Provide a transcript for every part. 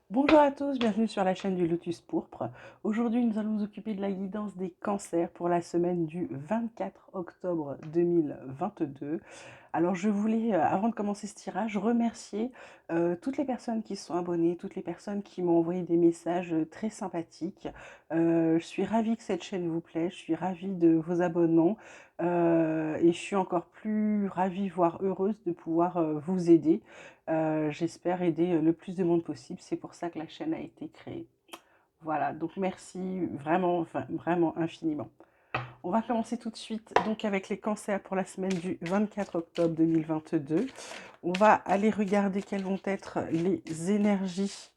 Bonjour à tous, bienvenue sur la chaîne du Lotus Pourpre. Aujourd'hui, nous allons nous occuper de la guidance des cancers pour la semaine du 24 octobre 2022. Alors, je voulais, avant de commencer ce tirage, remercier toutes les personnes qui se sont abonnées, toutes les personnes qui m'ont envoyé des messages très sympathiques. Je suis ravie que cette chaîne vous plaît, je suis ravie de vos abonnements et je suis encore plus ravie, voire heureuse de pouvoir vous aider. J'espère aider le plus de monde possible, c'est pour ça que la chaîne a été créée. Voilà, donc merci vraiment, vraiment infiniment. On va commencer tout de suite donc avec les cancers pour la semaine du 24 octobre 2022. On va aller regarder quelles vont être les énergies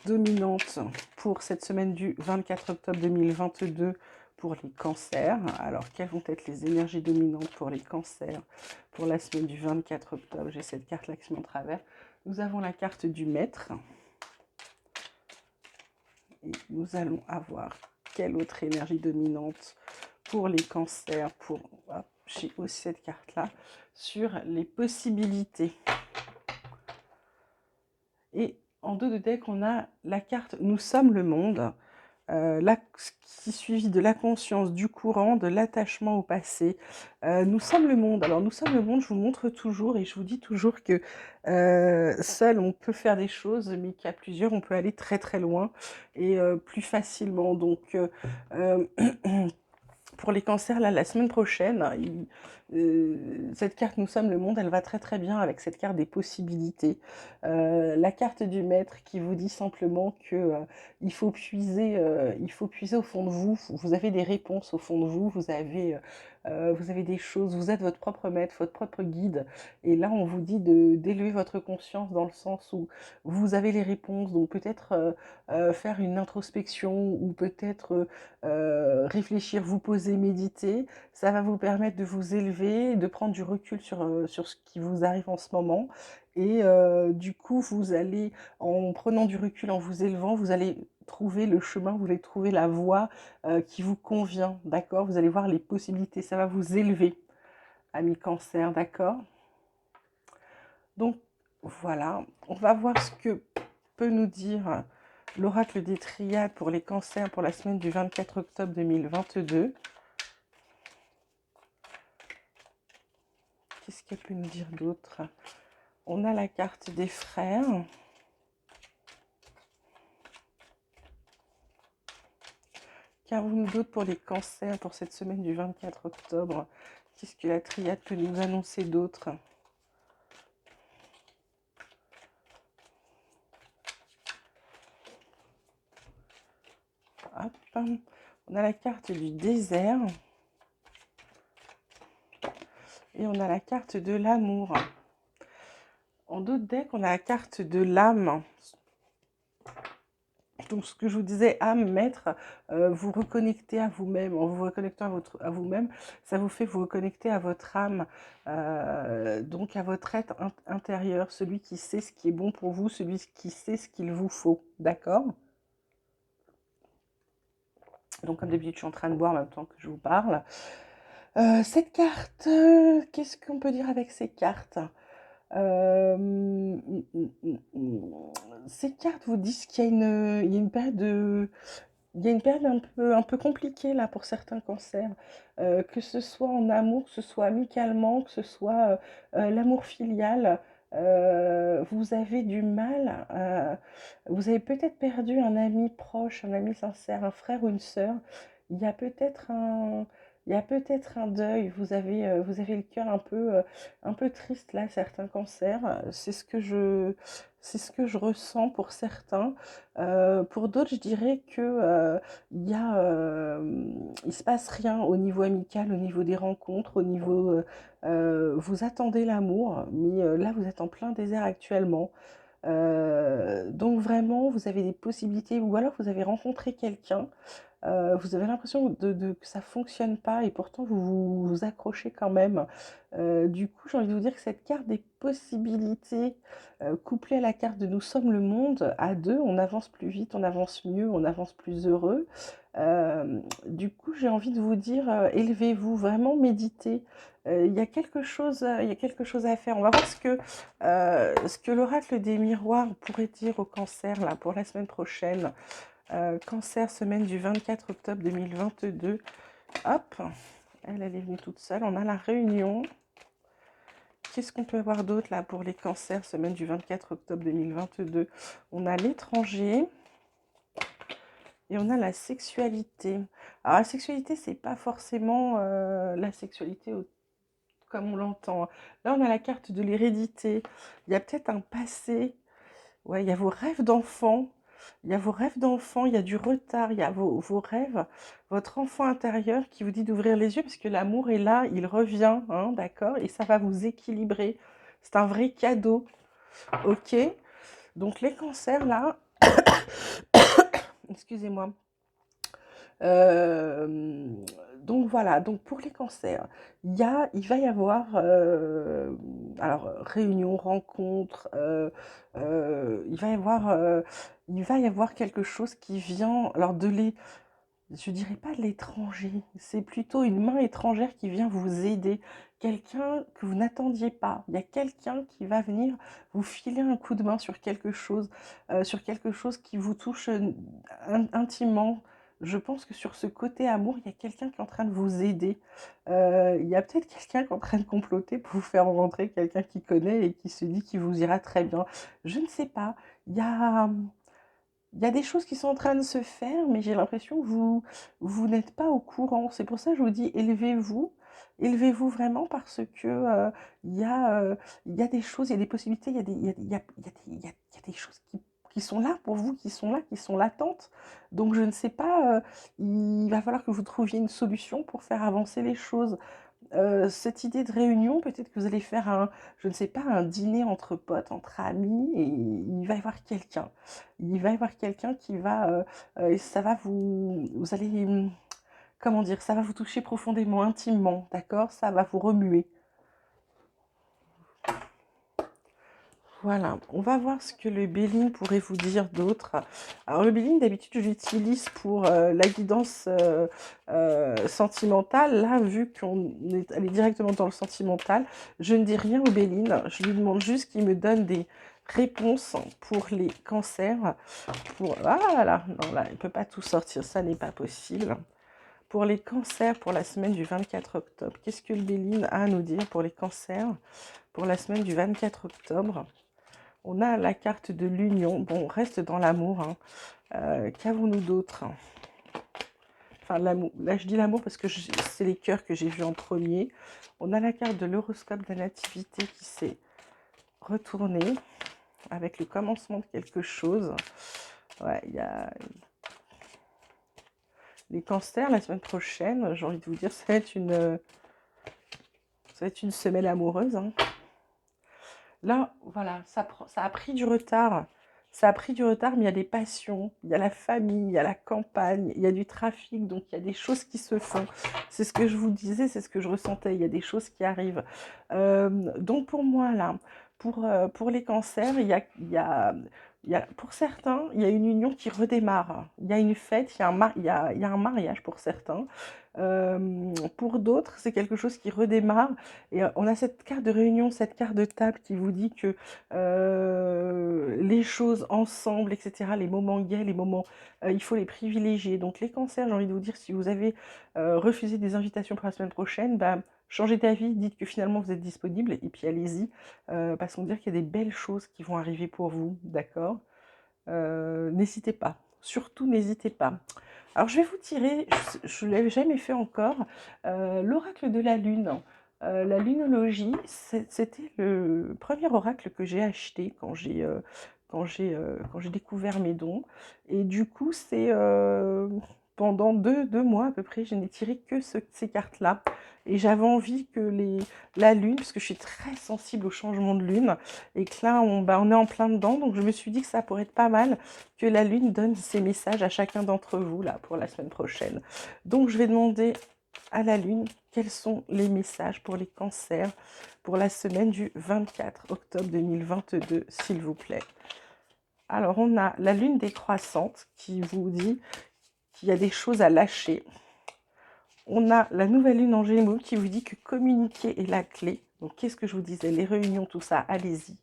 dominantes pour cette semaine du 24 octobre 2022 pour les cancers. Alors, quelles vont être les énergies dominantes pour les cancers pour la semaine du 24 octobre? J'ai cette carte-là qui me travers. Nous avons la carte du maître. Et nous allons avoir quelle autre énergie dominante pour les cancers, pour, j'ai aussi cette carte-là, sur les possibilités. Et en dos de deck, on a la carte « Nous sommes le monde », qui est suivi de la conscience, du courant, de l'attachement au passé. Nous sommes le monde. Alors, nous sommes le monde, je vous montre toujours et je vous dis toujours que seul, on peut faire des choses, mais qu'à plusieurs, on peut aller très très loin et plus facilement. Donc, pour les cancers, là, la semaine prochaine, cette carte Nous sommes le monde, elle va très très bien avec cette carte des possibilités. La carte du maître qui vous dit simplement que il faut puiser au fond de vous. Vous avez des réponses au fond de vous, vous avez des choses, vous êtes votre propre maître, votre propre guide. Et là, on vous dit d'élever votre conscience dans le sens où vous avez les réponses. Donc peut-être faire une introspection ou peut-être réfléchir, vous poser, méditer, ça va vous permettre de vous élever, de prendre du recul sur ce qui vous arrive en ce moment. Et du coup, vous allez, en prenant du recul, en vous élevant, vous allez trouver le chemin, vous allez trouver la voie qui vous convient, d'accord? Vous allez voir les possibilités, ça va vous élever, ami cancer, d'accord? Donc, voilà, on va voir ce que peut nous dire l'oracle des triades pour les cancers pour la semaine du 24 octobre 2022. Qu'est-ce qu'elle peut nous dire d'autre? On a la carte des frères. Qu'avons-nous d'autre pour les cancers pour cette semaine du 24 octobre? Qu'est-ce que la triade peut nous annoncer d'autre? Hop. On a la carte du désert. Et on a la carte de l'amour. En d'autres decks, on a la carte de l'âme. Donc, ce que je vous disais, âme, maître, vous reconnectez à vous-même. En vous reconnectant à vous-même, ça vous fait vous reconnecter à votre âme, donc à votre être intérieur, celui qui sait ce qui est bon pour vous, celui qui sait ce qu'il vous faut. D'accord? Donc, comme d'habitude, je suis en train de boire en même temps que je vous parle. Cette carte, qu'est-ce qu'on peut dire avec ces cartes? Ces cartes vous disent qu'il y a une période un peu compliquée là pour certains cancers, que ce soit en amour, que ce soit amicalement, que ce soit l'amour filial. Vous avez du mal, vous avez peut-être perdu un ami proche, un ami sincère, un frère ou une sœur. Il y a peut-être un, il y a peut-être un deuil. Vous avez le cœur un peu triste là, certains cancers. C'est ce que je ressens pour certains. Pour d'autres, je dirais que il se passe rien au niveau amical, au niveau des rencontres, au niveau, vous attendez l'amour, mais là, vous êtes en plein désert actuellement. Donc vraiment, vous avez des possibilités, ou alors vous avez rencontré quelqu'un, Vous avez l'impression que ça fonctionne pas et pourtant vous accrochez quand même. Du coup, j'ai envie de vous dire que cette carte des possibilités, couplée à la carte de «Nous sommes le monde», à 2, on avance plus vite, on avance mieux, on avance plus heureux. Du coup, j'ai envie de vous dire, élevez-vous, vraiment méditez. Il y a quelque chose, il y a quelque chose à faire. On va voir ce que l'oracle des miroirs pourrait dire au Cancer, là, pour la semaine prochaine. Cancer, semaine du 24 octobre 2022. Hop, elle est venue toute seule. On a la réunion. Qu'est-ce qu'on peut avoir d'autre là pour les cancers, semaine du 24 octobre 2022? On a l'étranger et on a la sexualité. Alors la sexualité, c'est pas forcément la sexualité comme on l'entend. Là, on a la carte de l'hérédité. Il y a peut-être un passé. Ouais, il y a vos rêves d'enfant. Il y a vos rêves d'enfant, il y a du retard, il y a vos rêves, votre enfant intérieur qui vous dit d'ouvrir les yeux parce que l'amour est là, il revient, hein, d'accord? Et ça va vous équilibrer. C'est un vrai cadeau, ok? Donc les cancers là, excusez-moi. Euh, donc voilà, donc pour les cancers, il va y avoir alors réunion, rencontre, il va y avoir quelque chose qui vient, alors je dirais pas de l'étranger, c'est plutôt une main étrangère qui vient vous aider, quelqu'un que vous n'attendiez pas. Il y a quelqu'un qui va venir vous filer un coup de main sur quelque chose qui vous touche intimement. Je pense que sur ce côté amour, il y a quelqu'un qui est en train de vous aider. Il y a peut-être quelqu'un qui est en train de comploter pour vous faire rencontrer quelqu'un qui connaît et qui se dit qu'il vous ira très bien. Je ne sais pas. Il y a, il y a des choses qui sont en train de se faire, mais j'ai l'impression que vous n'êtes pas au courant. C'est pour ça que je vous dis, élevez-vous. Élevez-vous vraiment parce que il y a, il y a des choses, il y a des possibilités, il y a des, il y a, il y a- il y a des, il y a- il y a des choses qui sont là pour vous, qui sont là, qui sont latentes. Donc je ne sais pas, il va falloir que vous trouviez une solution pour faire avancer les choses. Cette idée de réunion, peut-être que vous allez faire je ne sais pas, un dîner entre potes, entre amis, et il va y avoir quelqu'un. Il va y avoir quelqu'un qui va, et ça va vous allez, comment dire, ça va vous toucher profondément, intimement, d'accord? Ça va vous remuer. Voilà, on va voir ce que le Béline pourrait vous dire d'autre. Alors le Béline, d'habitude, je l'utilise pour la guidance sentimentale. Là, vu elle est directement dans le sentimental, je ne dis rien au Béline. Je lui demande juste qu'il me donne des réponses pour les cancers. Ah là là, non, là, il ne peut pas tout sortir, ça n'est pas possible. Pour les cancers, pour la semaine du 24 octobre, qu'est-ce que le Béline a à nous dire pour les cancers pour la semaine du 24 octobre? On a la carte de l'union. Bon, on reste dans l'amour, hein. Qu'avons-nous d'autre? Enfin, l'amour. Là, je dis l'amour parce que c'est les cœurs que j'ai vus en premier. On a la carte de l'horoscope de la nativité qui s'est retournée avec le commencement de quelque chose. Ouais, il y a les cancers la semaine prochaine. J'ai envie de vous dire, ça va être une semaine amoureuse, hein. Là, voilà, ça a pris du retard. Ça a pris du retard, mais il y a des passions, il y a la famille, il y a la campagne, il y a du trafic, donc il y a des choses qui se font. C'est ce que je vous disais, c'est ce que je ressentais, il y a des choses qui arrivent. Donc pour moi, là, pour les cancers, pour certains, il y a une union qui redémarre. Il y a une fête, il y a un mariage pour certains. Pour d'autres, c'est quelque chose qui redémarre. Et on a cette carte de réunion, cette carte de table qui vous dit que les choses ensemble, etc., les moments gays, les moments, il faut les privilégier. Donc les cancers, j'ai envie de vous dire, si vous avez refusé des invitations pour la semaine prochaine, bah, changez d'avis, dites que finalement vous êtes disponible et puis allez-y, parce qu'on dirait qu'il y a des belles choses qui vont arriver pour vous, d'accord? N'hésitez pas, surtout n'hésitez pas. Alors je vais vous tirer, je ne l'avais jamais fait encore, l'oracle de la lune. La lunologie, c'était le premier oracle que j'ai acheté quand j'ai découvert mes dons. Et du coup, pendant deux mois à peu près, je n'ai tiré que ces cartes-là. Et j'avais envie que la lune, parce que je suis très sensible au changement de lune, et que là, on est en plein dedans, donc je me suis dit que ça pourrait être pas mal que la lune donne ses messages à chacun d'entre vous, là, pour la semaine prochaine. Donc, je vais demander à la lune quels sont les messages pour les cancers pour la semaine du 24 octobre 2022, s'il vous plaît. Alors, on a la lune décroissante qui vous dit qu'il y a des choses à lâcher. On a la nouvelle lune en Gémeaux qui vous dit que communiquer est la clé. Donc, qu'est-ce que je vous disais? Les réunions, tout ça, allez-y.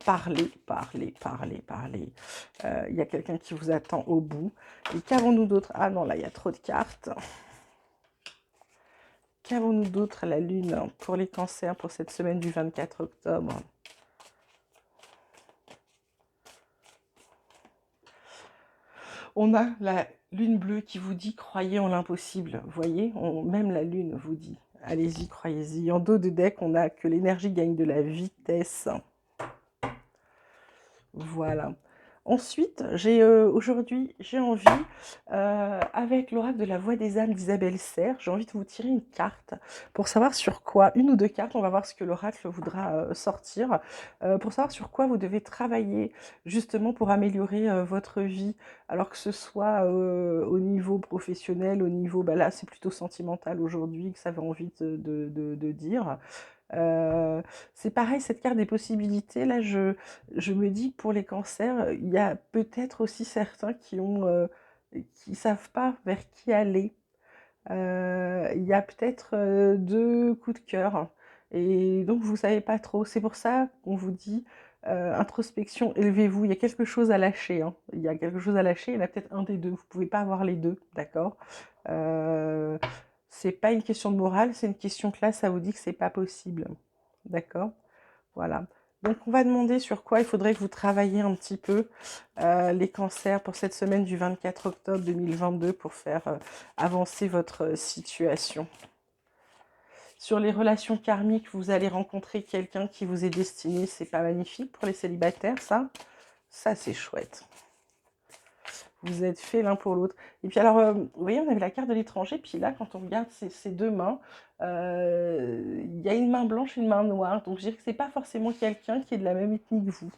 Parlez, parlez, parlez, parlez. Il y a quelqu'un qui vous attend au bout. Et qu'avons-nous d'autre? Ah non, là, il y a trop de cartes. Qu'avons-nous d'autre, la lune, pour les cancers, pour cette semaine du 24 octobre? On a la lune bleue qui vous dit croyez en l'impossible. Vous voyez, même la lune vous dit allez-y, croyez-y. En dos de deck, on a que l'énergie gagne de la vitesse. Voilà. Ensuite, aujourd'hui, j'ai envie, avec l'oracle de la Voix des âmes d'Isabelle Serre, j'ai envie de vous tirer une carte pour savoir sur quoi, une ou deux cartes, on va voir ce que l'oracle voudra sortir, pour savoir sur quoi vous devez travailler justement pour améliorer votre vie, alors que ce soit au niveau professionnel, au niveau, bah là c'est plutôt sentimental aujourd'hui que ça avait envie de dire. Euh, c'est pareil, cette carte des possibilités, là, je me dis que pour les cancers, il y a peut-être aussi certains qui savent pas vers qui aller. Il y a peut-être deux coups de cœur, et donc vous savez pas trop. C'est pour ça qu'on vous dit introspection, élevez-vous. Il y a quelque chose à lâcher, hein. Il y a quelque chose à lâcher. Il y en a peut-être un des deux. Vous pouvez pas avoir les deux, d'accord? Euh, c'est pas une question de morale, c'est une question que là, ça vous dit que c'est pas possible. D'accord? Voilà. Donc, on va demander sur quoi il faudrait que vous travailliez un petit peu les cancers pour cette semaine du 24 octobre 2022 pour faire avancer votre situation. Sur les relations karmiques, vous allez rencontrer quelqu'un qui vous est destiné. C'est pas magnifique pour les célibataires, ça? Ça, c'est chouette. Vous êtes faits l'un pour l'autre. Et puis alors, vous voyez, on avait la carte de l'étranger, puis là, quand on regarde ces deux mains, il y a une main blanche et une main noire. Donc, je dirais que c'est pas forcément quelqu'un qui est de la même ethnie que vous.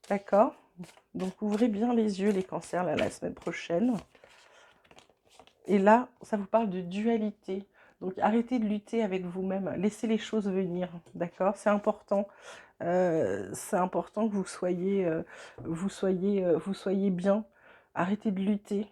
D'accord? Donc, ouvrez bien les yeux, les cancers, là, la semaine prochaine. Et là, ça vous parle de dualité. Donc, arrêtez de lutter avec vous-même. Laissez les choses venir. D'accord? C'est important. C'est important que vous soyez bien. Arrêtez de lutter.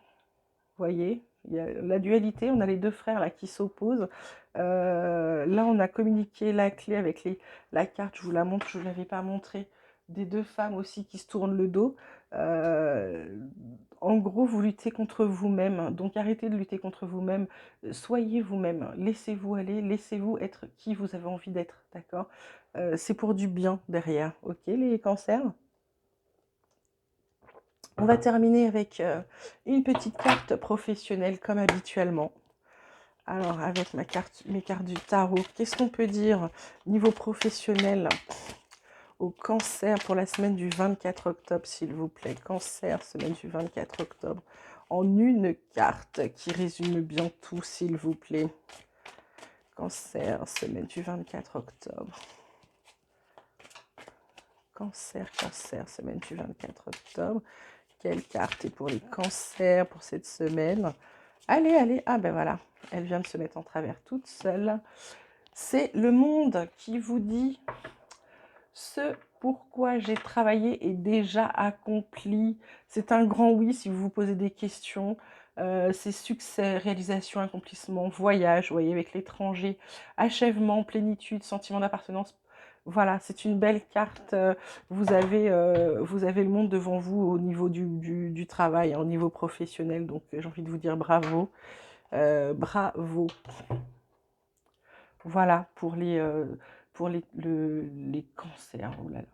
Voyez, il y a la dualité, on a les deux frères là qui s'opposent. Là, on a communiqué la clé avec la carte, je vous la montre, je ne l'avais pas montré, des deux femmes aussi qui se tournent le dos. En gros, vous luttez contre vous-même, donc arrêtez de lutter contre vous-même, soyez vous-même, laissez-vous aller, laissez-vous être qui vous avez envie d'être, d'accord? C'est pour du bien derrière, ok les cancers? On va terminer avec une petite carte professionnelle comme habituellement. Alors avec mes cartes du tarot, qu'est-ce qu'on peut dire niveau professionnel au cancer pour la semaine du 24 octobre, s'il vous plaît? Cancer, semaine du 24 octobre. En une carte qui résume bien tout, s'il vous plaît. Cancer, semaine du 24 octobre. Cancer, semaine du 24 octobre. Quelle carte est pour les cancers pour cette semaine? Allez, allez, ah ben voilà, elle vient de se mettre en travers toute seule. C'est le monde qui vous dit ce pourquoi j'ai travaillé est déjà accompli. C'est un grand oui si vous vous posez des questions. C'est succès, réalisation, accomplissement, voyage, vous voyez, avec l'étranger, achèvement, plénitude, sentiment d'appartenance. Voilà, c'est une belle carte. Vous avez le monde devant vous au niveau du travail, hein, au niveau professionnel. Donc, j'ai envie de vous dire bravo. Bravo. Voilà, pour les cancers. Oh là là.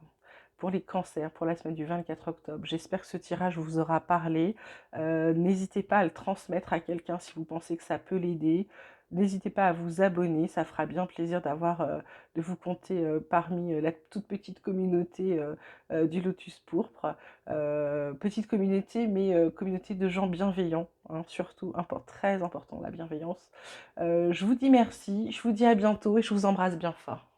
pour les cancers pour la semaine du 24 octobre. J'espère que ce tirage vous aura parlé. N'hésitez pas à le transmettre à quelqu'un si vous pensez que ça peut l'aider. N'hésitez pas à vous abonner, ça fera bien plaisir de vous compter parmi la toute petite communauté du Lotus Pourpre. Petite communauté, mais communauté de gens bienveillants, hein, surtout, très important, la bienveillance. Je vous dis merci, je vous dis à bientôt et je vous embrasse bien fort.